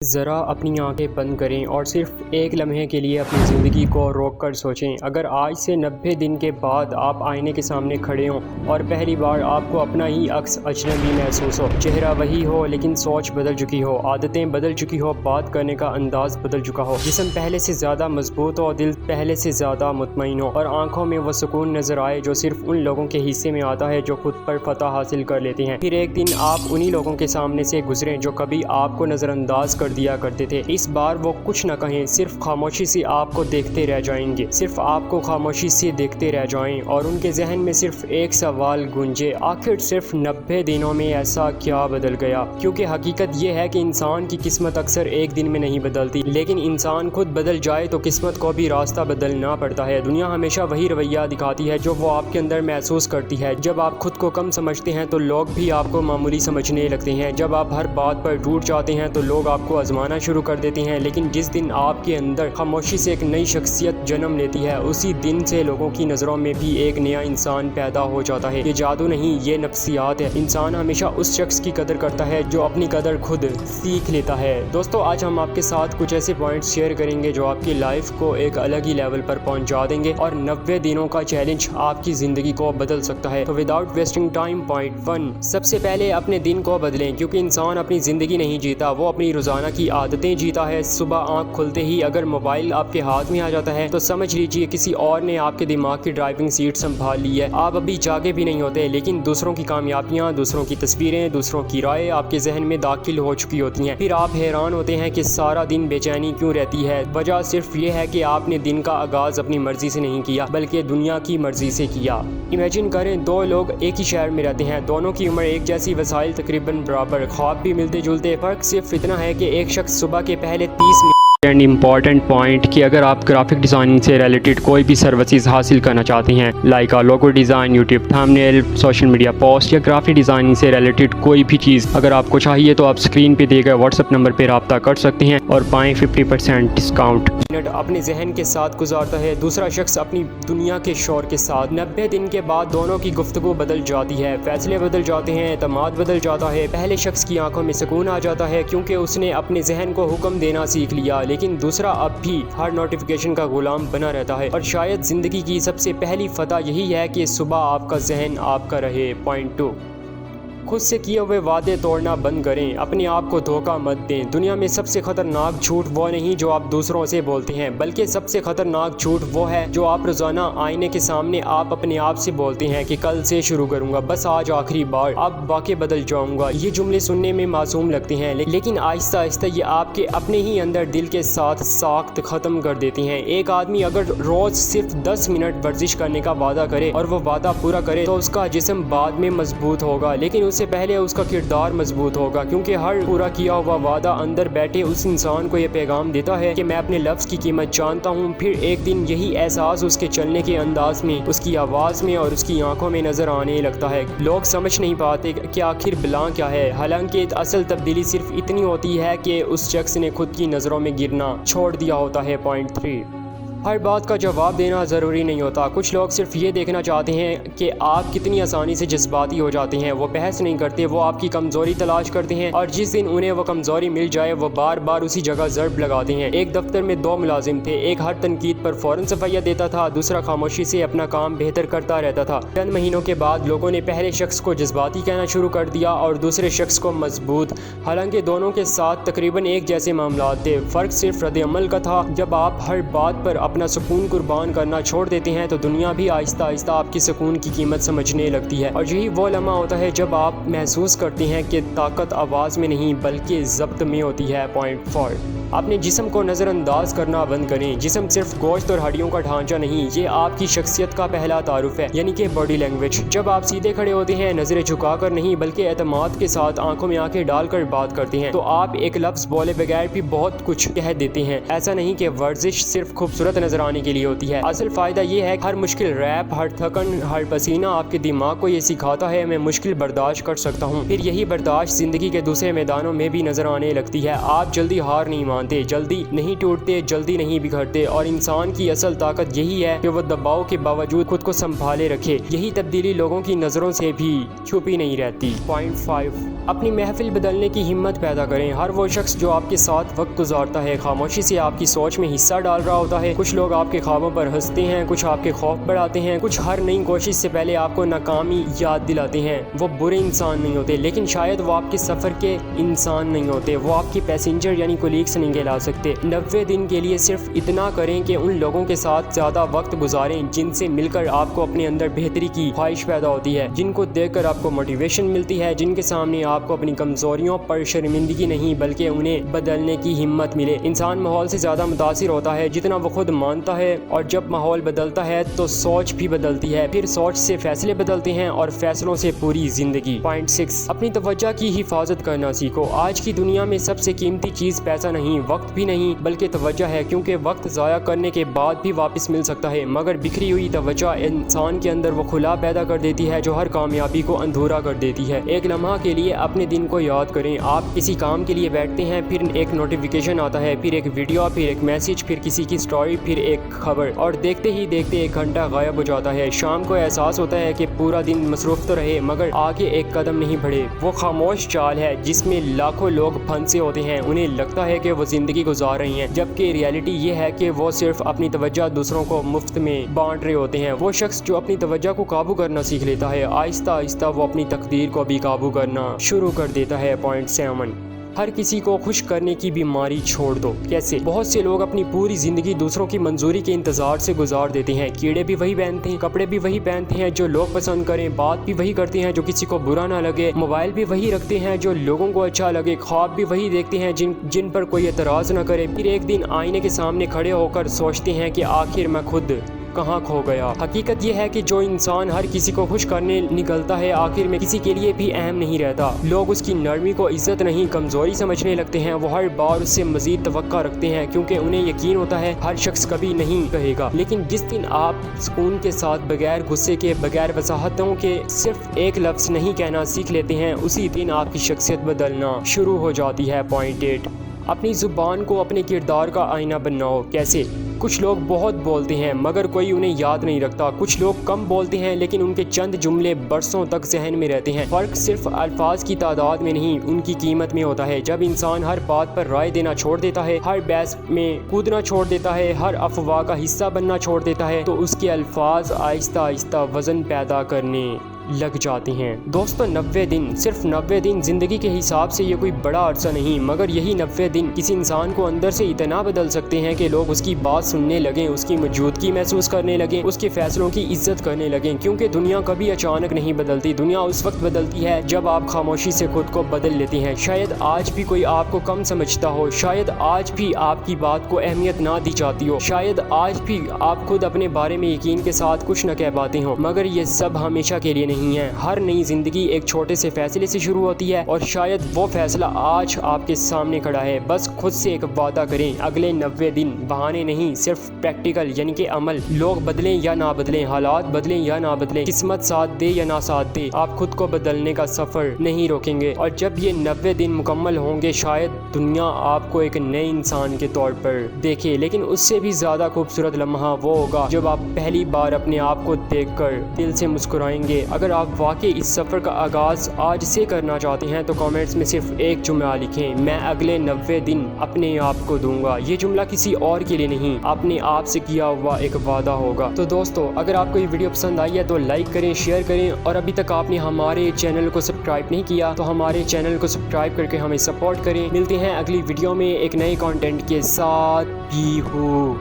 ذرا اپنی آنکھیں بند کریں اور صرف ایک لمحے کے لیے اپنی زندگی کو روک کر سوچیں۔ اگر آج سے 90 دن کے بعد آپ آئینے کے سامنے کھڑے ہوں اور پہلی بار آپ کو اپنا ہی عکس اجنبی محسوس ہو، چہرہ وہی ہو لیکن سوچ بدل چکی ہو، عادتیں بدل چکی ہو، بات کرنے کا انداز بدل چکا ہو، جسم پہلے سے زیادہ مضبوط ہو، دل پہلے سے زیادہ مطمئن ہو اور آنکھوں میں وہ سکون نظر آئے جو صرف ان لوگوں کے حصے میں آتا ہے جو خود پر فتح حاصل کر لیتے ہیں، پھر ایک دن آپ انہی لوگوں کے سامنے سے گزریں جو کبھی آپ کو نظر انداز کر دیا کرتے تھے۔ اس بار وہ کچھ نہ کہیں، صرف خاموشی سے آپ کو دیکھتے رہ جائیں گے، صرف آپ کو خاموشی سے دیکھتے رہ جائیں اور ان کے ذہن میں صرف ایک سوال گونجے، آخر صرف 90 دنوں میں ایسا کیا بدل گیا؟ کیونکہ حقیقت یہ ہے کہ انسان کی قسمت اکثر ایک دن میں نہیں بدلتی، لیکن انسان خود بدل جائے تو قسمت کو بھی راستہ بدلنا پڑتا ہے۔ دنیا ہمیشہ وہی رویہ دکھاتی ہے جو وہ آپ کے اندر محسوس کرتی ہے۔ جب آپ خود کو کم سمجھتے ہیں تو لوگ بھی آپ کو معمولی سمجھنے لگتے ہیں، جب آپ ہر بات پر ٹوٹ جاتے ہیں تو لوگ آپ کو آزمانا شروع کر دیتے ہیں، لیکن جس دن آپ کے اندر خاموشی سے ایک نئی شخصیت جنم لیتی ہے، اسی دن سے لوگوں کی نظروں میں بھی ایک نیا انسان پیدا ہو جاتا ہے۔ یہ جادو نہیں، یہ نفسیات ہے۔ انسان ہمیشہ اس شخص کی قدر کرتا ہے جو اپنی قدر خود سیکھ لیتا ہے۔ دوستو، آج ہم آپ کے ساتھ کچھ ایسے پوائنٹس شیئر کریں گے جو آپ کی لائف کو ایک الگ ہی لیول پر پہنچا دیں گے اور 90 دنوں کا چیلنج آپ کی زندگی کو بدل سکتا ہے۔ تو وداؤٹ ویسٹنگ ٹائم، پوائنٹ 1، سب سے پہلے اپنے دن کو بدلیں، کیونکہ انسان اپنی زندگی نہیں جیتا، وہ اپنی روزانہ کی عادتیں جیتا ہے۔ صبح آنکھ کھلتے ہی اگر موبائل آپ کے ہاتھ میں آ جاتا ہے تو سمجھ لیجئے کسی اور نے آپ کے دماغ کی ڈرائیونگ سیٹ سنبھال لی ہے۔ آپ ابھی جاگے بھی نہیں ہوتے، لیکن دوسروں کی کامیابیاں، دوسروں کی تصویریں، دوسروں کی رائے آپ کے ذہن میں داخل ہو چکی ہوتی ہیں۔ پھر آپ حیران ہوتے ہیں کہ سارا دن بے چینی کیوں رہتی ہے۔ وجہ صرف یہ ہے کہ آپ نے دن کا آغاز اپنی مرضی سے نہیں کیا بلکہ دنیا کی مرضی سے کیا۔ امیجن کریں، دو لوگ ایک ہی شہر میں رہتے ہیں، دونوں کی عمر ایک جیسی، وسائل تقریباً برابر، خواب بھی ملتے جلتے، فرق صرف اتنا ہے کہ ایک شخص صبح کے پہلے 30 منٹ اینڈ امپورٹنٹ پوائنٹ کہ اگر آپ گرافک ڈیزائننگ سے ریلیٹڈ کوئی بھی سروسز حاصل کرنا چاہتے ہیں، like logo design, YouTube thumbnail, social media post یا گرافک ڈیزائننگ سے ریلیٹڈ کوئی بھی چیز اگر آپ کو چاہیے تو آپ سکرین پہ دیے گئے واٹس ایپ نمبر پہ رابطہ کر سکتے ہیں اور پائیں 50% ڈسکاؤنٹ۔ اپنے ذہن کے ساتھ گزارتا ہے، دوسرا شخص اپنی دنیا کے شور کے ساتھ۔ 90 دن کے بعد دونوں کی گفتگو بدل جاتی ہے، فیصلے بدل جاتے ہیں، اعتماد بدل جاتا ہے۔ پہلے شخص کی آنکھوں میں سکون آ جاتا ہے کیونکہ اس نے اپنے ذہن کو حکم دینا سیکھ لیا، لیکن دوسرا اب بھی ہر نوٹیفیکیشن کا غلام بنا رہتا ہے۔ اور شاید زندگی کی سب سے پہلی فتح یہی ہے کہ صبح آپ کا ذہن آپ کا رہے۔ پوائنٹ 2، خود سے کیے ہوئے وعدے توڑنا بند کریں، اپنے آپ کو دھوکہ مت دیں۔ دنیا میں سب سے خطرناک جھوٹ وہ نہیں جو آپ دوسروں سے بولتے ہیں، بلکہ سب سے خطرناک جھوٹ وہ ہے جو آپ روزانہ آئینے کے سامنے آپ اپنے آپ سے بولتے ہیں کہ کل سے شروع کروں گا، بس آج آخری بار، اب واقعی بدل جاؤں گا۔ یہ جملے سننے میں معصوم لگتے ہیں، لیکن آہستہ آہستہ یہ آپ کے اپنے ہی اندر دل کے ساتھ ساخت ختم کر دیتے ہیں۔ ایک آدمی اگر روز صرف 10 منٹ ورزش کرنے کا وعدہ کرے اور وہ وعدہ پورا کرے تو اس کا جسم بعد میں مضبوط ہوگا، لیکن اس سے پہلے اس کا کردار مضبوط ہوگا، کیونکہ ہر پورا کیا ہوا وعدہ اندر بیٹھے اس انسان کو یہ پیغام دیتا ہے کہ میں اپنے لفظ کی قیمت جانتا ہوں۔ پھر ایک دن یہی احساس اس کے چلنے کے انداز میں، اس کی آواز میں اور اس کی آنکھوں میں نظر آنے لگتا ہے۔ لوگ سمجھ نہیں پاتے کہ آخر بلا کیا ہے، حالانکہ اصل تبدیلی صرف اتنی ہوتی ہے کہ اس شخص نے خود کی نظروں میں گرنا چھوڑ دیا ہوتا ہے۔ پوائنٹ 3، ہر بات کا جواب دینا ضروری نہیں ہوتا۔ کچھ لوگ صرف یہ دیکھنا چاہتے ہیں کہ آپ کتنی آسانی سے جذباتی ہو جاتے ہیں، وہ بحث نہیں کرتے، وہ آپ کی کمزوری تلاش کرتے ہیں اور جس دن انہیں وہ کمزوری مل جائے وہ بار بار اسی جگہ ضرب لگاتے ہیں۔ ایک دفتر میں 2 ملازم تھے، ایک ہر تنقید پر فوراً صفائیہ دیتا تھا، دوسرا خاموشی سے اپنا کام بہتر کرتا رہتا تھا۔ چند مہینوں کے بعد لوگوں نے پہلے شخص کو جذباتی کہنا شروع کر دیا اور دوسرے شخص کو مضبوط، حالانکہ دونوں کے ساتھ تقریباً ایک جیسے معاملات تھے، فرق صرف رد عمل کا تھا۔ جب آپ ہر بات پر اپنا سکون قربان کرنا چھوڑ دیتے ہیں تو دنیا بھی آہستہ آہستہ آپ کی سکون کی قیمت سمجھنے لگتی ہے، اور یہی وہ لمحہ ہوتا ہے جب آپ محسوس کرتے ہیں کہ طاقت آواز میں نہیں بلکہ ضبط میں ہوتی ہے۔ پوائنٹ 4، اپنے جسم کو نظر انداز کرنا بند کریں۔ جسم صرف گوشت اور ہڈیوں کا ڈھانچہ نہیں، یہ آپ کی شخصیت کا پہلا تعارف ہے، یعنی کہ باڈی لینگویج۔ جب آپ سیدھے کھڑے ہوتے ہیں، نظریں جھکا کر نہیں بلکہ اعتماد کے ساتھ آنکھوں میں آنکھیں ڈال کر بات کرتے ہیں، تو آپ ایک لفظ بولے بغیر بھی بہت کچھ کہہ دیتے ہیں۔ ایسا نہیں کہ ورزش صرف خوبصورت نظر آنے کے لیے ہوتی ہے، اصل فائدہ یہ ہے کہ ہر مشکل ریپ، ہر تھکن، ہر پسینہ آپ کے دماغ کو یہ سکھاتا ہے میں مشکل برداشت کر سکتا ہوں۔ پھر یہی برداشت زندگی کے دوسرے میدانوں میں بھی نظر آنے لگتی ہے۔ آپ جلدی ہار نہیں مانتے، جلدی نہیں ٹوٹتے، جلدی نہیں بکھرتے، اور انسان کی اصل طاقت یہی ہے کہ وہ دباؤ کے باوجود خود کو سنبھالے رکھے۔ یہی تبدیلی لوگوں کی نظروں سے بھی چھپی نہیں رہتی۔ پوائنٹ 5، اپنی محفل بدلنے کی ہمت پیدا کریں۔ ہر وہ شخص جو آپ کے ساتھ وقت گزارتا ہے خاموشی سے آپ کی سوچ میں حصہ ڈال رہا ہوتا ہے۔ کچھ لوگ آپ کے خوابوں پر ہنستے ہیں، کچھ آپ کے خوف بڑھاتے ہیں، کچھ ہر نئی کوشش سے پہلے آپ کو ناکامی یاد دلاتے ہیں۔ وہ برے انسان نہیں ہوتے، لیکن شاید وہ آپ کے سفر کے انسان نہیں ہوتے، وہ آپ کی پیسنجر یعنی کولیگس نہیں کہلا سکتے۔ 90 دن کے لیے صرف اتنا کریں کہ ان لوگوں کے ساتھ زیادہ وقت گزاریں جن سے مل کر آپ کو اپنے اندر بہتری کی خواہش پیدا ہوتی ہے، جن کو دیکھ کر آپ کو موٹیویشن ملتی ہے، جن کے سامنے آپ کو اپنی کمزوریوں پر شرمندگی نہیں بلکہ انہیں بدلنے کی ہمت ملے۔ انسان ماحول سے زیادہ متاثر ہوتا ہے جتنا وہ خود مانتا ہے، اور جب ماحول بدلتا ہے تو سوچ بھی بدلتی ہے، پھر سوچ سے فیصلے بدلتے ہیں اور فیصلوں سے پوری زندگی۔ پوائنٹ 6، اپنی توجہ کی حفاظت کرنا سیکھو۔ آج کی دنیا میں سب سے قیمتی چیز پیسہ نہیں، وقت بھی نہیں، بلکہ توجہ ہے، کیونکہ وقت ضائع کرنے کے بعد بھی واپس مل سکتا ہے، مگر بکھری ہوئی توجہ انسان کے اندر وہ خلا پیدا کر دیتی ہے جو ہر کامیابی کو ادھورا کر دیتی ہے۔ ایک لمحہ کے لیے اپنے دن کو یاد کریں۔ آپ کسی کام کے لیے بیٹھتے ہیں، پھر ایک نوٹیفیکیشن آتا ہے، پھر ایک ویڈیو، پھر ایک میسج، پھر کسی کی سٹوری، پھر ایک خبر، اور دیکھتے ہی دیکھتے 1 گھنٹہ غائب ہو جاتا ہے۔ شام کو احساس ہوتا ہے کہ پورا دن مصروف تو رہے مگر آگے ایک قدم نہیں بڑھے۔ وہ خاموش چال ہے جس میں لاکھوں لوگ پھنسے ہوتے ہیں، انہیں لگتا ہے کہ وہ زندگی گزار رہے ہیں، جبکہ ریالٹی یہ ہے کہ وہ صرف اپنی توجہ دوسروں کو مفت میں بانٹ رہے ہوتے ہیں۔ وہ شخص جو اپنی توجہ کو قابو کرنا سیکھ لیتا ہے، آہستہ آہستہ وہ اپنی تقدیر کو بھی قابو کرنا شروع کر دیتا ہے۔ پوائنٹ 7، ہر کسی کو خوش کرنے کی بیماری چھوڑ دو۔ کیسے؟ بہت سے لوگ اپنی پوری زندگی دوسروں کی منظوری کے انتظار سے گزار دیتے ہیں۔ کیڑے بھی وہی پہنتے ہیں، کپڑے بھی وہی پہنتے ہیں جو لوگ پسند کریں، بات بھی وہی کرتے ہیں جو کسی کو برا نہ لگے، موبائل بھی وہی رکھتے ہیں جو لوگوں کو اچھا لگے، خواب بھی وہی دیکھتے ہیں جن پر کوئی اعتراض نہ کرے، پھر ایک دن آئینے کے سامنے کھڑے ہو کر سوچتے ہیں کہ آخر میں خود کہاں کھو گیا۔ حقیقت یہ ہے کہ جو انسان ہر کسی کو خوش کرنے نکلتا ہے آخر میں کسی کے لیے بھی اہم نہیں رہتا۔ لوگ اس کی نرمی کو عزت نہیں کمزوری سمجھنے لگتے ہیں، وہ ہر بار اس سے مزید توقع رکھتے ہیں کیونکہ انہیں یقین ہوتا ہے ہر شخص کبھی نہیں کہے گا۔ لیکن جس دن آپ سکون کے ساتھ بغیر غصے کے، بغیر وضاحتوں کے صرف ایک لفظ نہیں کہنا سیکھ لیتے ہیں، اسی دن آپ کی شخصیت بدلنا شروع ہو جاتی ہے۔ پوائنٹ 8، اپنی زبان کو اپنے کردار کا آئینہ بناؤ۔ کیسے؟ کچھ لوگ بہت بولتے ہیں مگر کوئی انہیں یاد نہیں رکھتا، کچھ لوگ کم بولتے ہیں لیکن ان کے چند جملے برسوں تک ذہن میں رہتے ہیں۔ فرق صرف الفاظ کی تعداد میں نہیں، ان کی قیمت میں ہوتا ہے۔ جب انسان ہر بات پر رائے دینا چھوڑ دیتا ہے، ہر بحث میں کودنا چھوڑ دیتا ہے، ہر افواہ کا حصہ بننا چھوڑ دیتا ہے، تو اس کے الفاظ آہستہ آہستہ وزن پیدا کرنے لگ جاتے ہیں۔ دوستو، 90 دن، صرف 90 دن زندگی کے حساب سے یہ کوئی بڑا عرصہ نہیں، مگر یہی 90 دن کسی انسان کو اندر سے اتنا بدل سکتے ہیں کہ لوگ اس کی بات سننے لگیں، اس کی موجودگی محسوس کرنے لگیں، اس کے فیصلوں کی عزت کرنے لگیں، کیونکہ دنیا کبھی اچانک نہیں بدلتی، دنیا اس وقت بدلتی ہے جب آپ خاموشی سے خود کو بدل لیتے ہیں۔ شاید آج بھی کوئی آپ کو کم سمجھتا ہو، شاید آج بھی آپ کی بات کو اہمیت نہ دی جاتی ہو، شاید آج بھی آپ خود اپنے بارے میں یقین کے ساتھ کچھ نہ کہہ پاتے ہوں، مگر یہ سب ہمیشہ کے لیے نہیں ہے۔ ہر نئی زندگی ایک چھوٹے سے فیصلے سے شروع ہوتی ہے، اور شاید وہ فیصلہ آج آپ کے سامنے کھڑا ہے۔ بس خود سے ایک وعدہ کریں، اگلے 90 دن بہانے نہیں، صرف پریکٹیکل یعنی کہ عمل۔ لوگ بدلیں یا نہ بدلیں، حالات بدلیں یا نہ بدلیں، قسمت ساتھ دے یا نہ ساتھ دے، آپ خود کو بدلنے کا سفر نہیں روکیں گے، اور جب یہ 90 دن مکمل ہوں گے شاید دنیا آپ کو ایک نئے انسان کے طور پر دیکھے، لیکن اس سے بھی زیادہ خوبصورت لمحہ وہ ہوگا جب آپ پہلی بار اپنے آپ کو دیکھ کر دل سے مسکرائیں گے۔ اگر آپ واقعی اس سفر کا آغاز آج سے کرنا چاہتے ہیں تو کامنٹس میں صرف ایک جملہ لکھیں، میں اگلے 90 دن اپنے آپ کو دوں گا۔ یہ جملہ کسی اور کے لیے نہیں، اپنے آپ سے کیا ہوا ایک وعدہ ہوگا۔ تو دوستو، اگر آپ کو یہ ویڈیو پسند آئی ہے تو لائک کریں، شیئر کریں، اور ابھی تک آپ نے ہمارے چینل کو سبسکرائب نہیں کیا تو ہمارے چینل کو سبسکرائب کر کے ہمیں سپورٹ کریں۔ ملتے ہیں اگلی ویڈیو میں ایک نئے کانٹینٹ کے ساتھ بھی ہو۔